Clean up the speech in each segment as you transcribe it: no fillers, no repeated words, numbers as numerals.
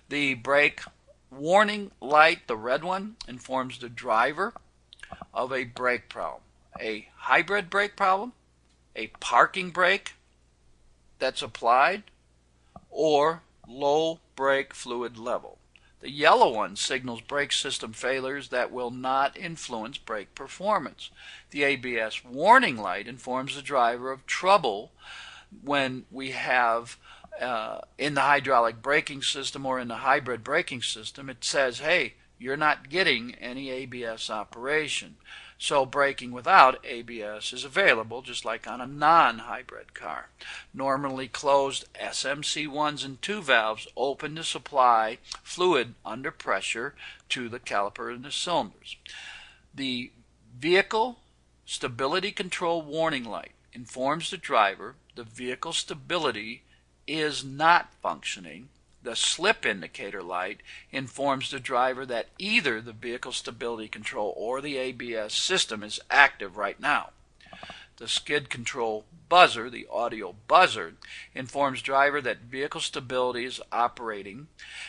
The brake warning light, the red one, informs the driver of a brake problem. A hybrid brake problem, a parking brake that's applied, or low brake fluid level. The yellow one signals brake system failures that will not influence brake performance. The ABS warning light informs the driver of trouble when we have in the hydraulic braking system or in the hybrid braking system. It says, hey, you're not getting any ABS operation. So braking without ABS is available, just like on a non-hybrid car. Normally closed SMC 1s and 2 valves open to supply fluid under pressure to the caliper and the cylinders. The vehicle stability control warning light informs the driver the vehicle stability is not functioning. The slip indicator light informs the driver that either the vehicle stability control or the ABS system is active right now. The skid control buzzer, the audio buzzer, informs driver that vehicle stability is operating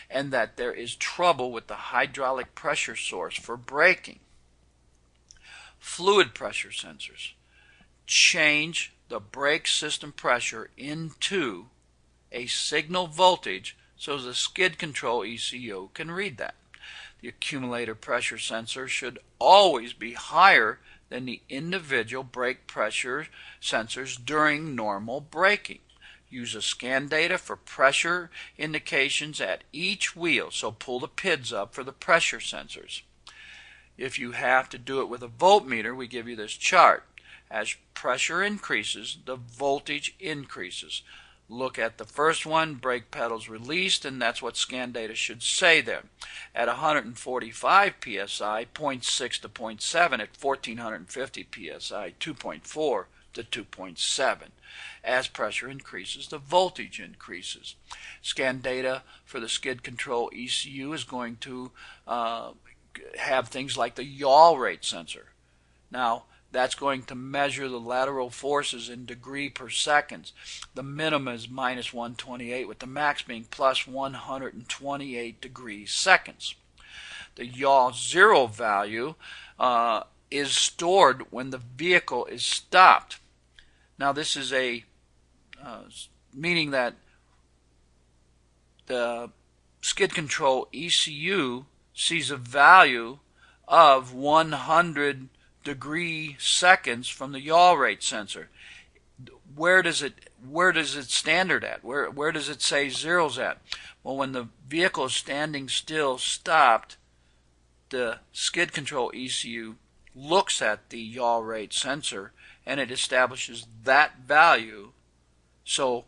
and that there is trouble with the hydraulic pressure source for braking. Fluid pressure sensors change the brake system pressure into a signal voltage so the skid control ECU can read that. The accumulator pressure sensor should always be higher than the individual brake pressure sensors during normal braking. Use a scan data for pressure indications at each wheel, so pull the PIDs up for the pressure sensors. If you have to do it with a voltmeter, we give you this chart. As pressure increases, the voltage increases. Look at the first one, brake pedals released, and that's what scan data should say there. At 145 psi, 0.6 to 0.7. At 1450 psi, 2.4 to 2.7. As pressure increases, the voltage increases. Scan data for the skid control ECU is going to have things like the yaw rate sensor. Now, that's going to measure the lateral forces in degree per second. The minimum is minus 128 with the max being plus 128 degrees seconds. The yaw zero value is stored when the vehicle is stopped. Now this is a meaning that the skid control ECU sees a value of 100 degree seconds from the yaw rate sensor. Where does it standard at? Where does it say zeros at? Well, when the vehicle is standing still, stopped, the skid control ECU looks at the yaw rate sensor and it establishes that value. So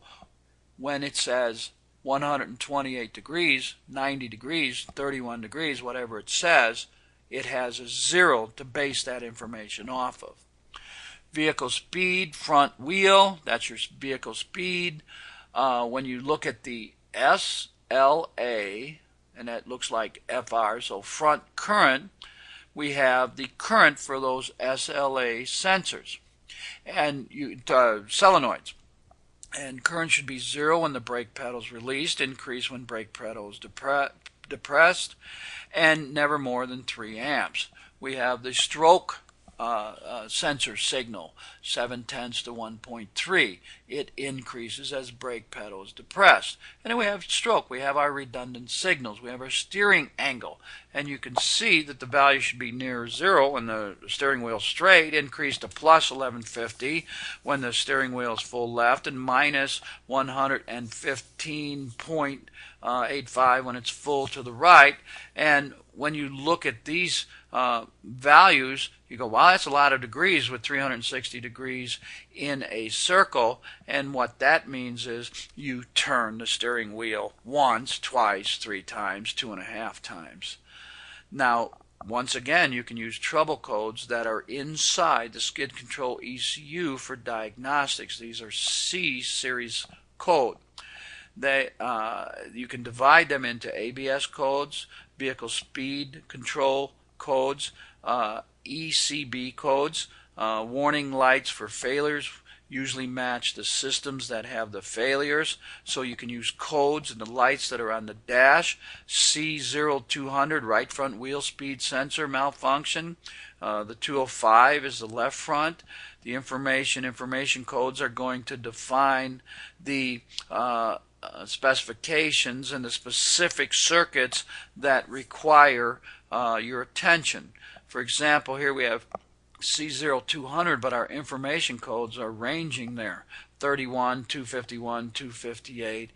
when it says 128 degrees, 90 degrees, 31 degrees, whatever it says, it has a zero to base that information off of. Vehicle speed, front wheel, that's your vehicle speed. When you look at the SLA, and that looks like FR, so front current, we have the current for those SLA sensors and solenoids. And current should be 0 when the brake pedal is released, increase when brake pedal is depressed, and never more than 3 amps. We have the stroke sensor signal, 0.7 to 1.3. It increases as brake pedal is depressed. And then we have stroke. We have our redundant signals. We have our steering angle. And you can see that the value should be near 0 when the steering wheel is straight, increase to plus 1150 when the steering wheel is full left, and minus 115.85 when it's full to the right. And when you look at these values, you go, wow, that's a lot of degrees with 360 degrees in a circle. And what that means is you turn the steering wheel once, twice, 3 times, 2.5 times. Now, once again, you can use trouble codes that are inside the skid control ECU for diagnostics. These are C series code. You can divide them into ABS codes, vehicle speed control codes, ECB codes, warning lights for failures. usually match the systems that have the failures, so you can use codes and the lights that are on the dash. C0200, right front wheel speed sensor malfunction. The 205 is the left front. The information codes are going to define the specifications and the specific circuits that require your attention. For example, here we have C0200, but our information codes are ranging there. 31, 251, 258,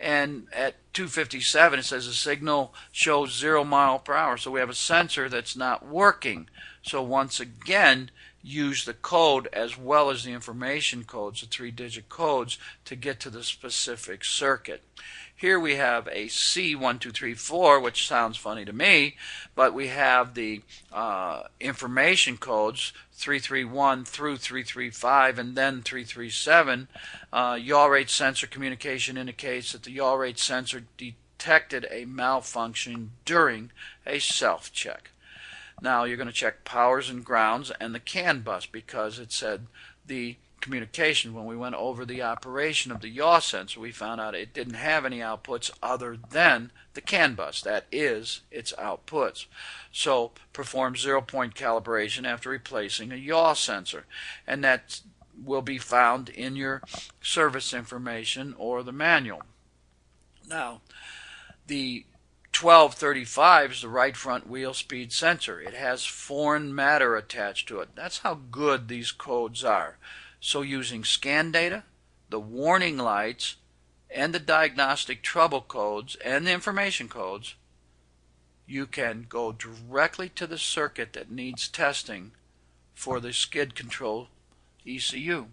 and at 257 it says the signal shows 0 mile per hour, so we have a sensor that's not working. So once again, use the code as well as the information codes, the 3-digit codes, to get to the specific circuit. Here we have a C1234, which sounds funny to me, but we have the information codes 331 through 335 and then 337. Yaw rate sensor communication indicates that the yaw rate sensor detected a malfunction during a self-check. Now you're going to check powers and grounds and the CAN bus, because it said the communication, when we went over the operation of the yaw sensor, we found out it didn't have any outputs other than the CAN bus. That is its outputs. So perform 0-point calibration after replacing a yaw sensor, and that will be found in your service information or the manual. Now, the 1235 is the right front wheel speed sensor. It has foreign matter attached to it. That's how good these codes are. So using scan data, the warning lights, and the diagnostic trouble codes and the information codes, you can go directly to the circuit that needs testing for the skid control ECU.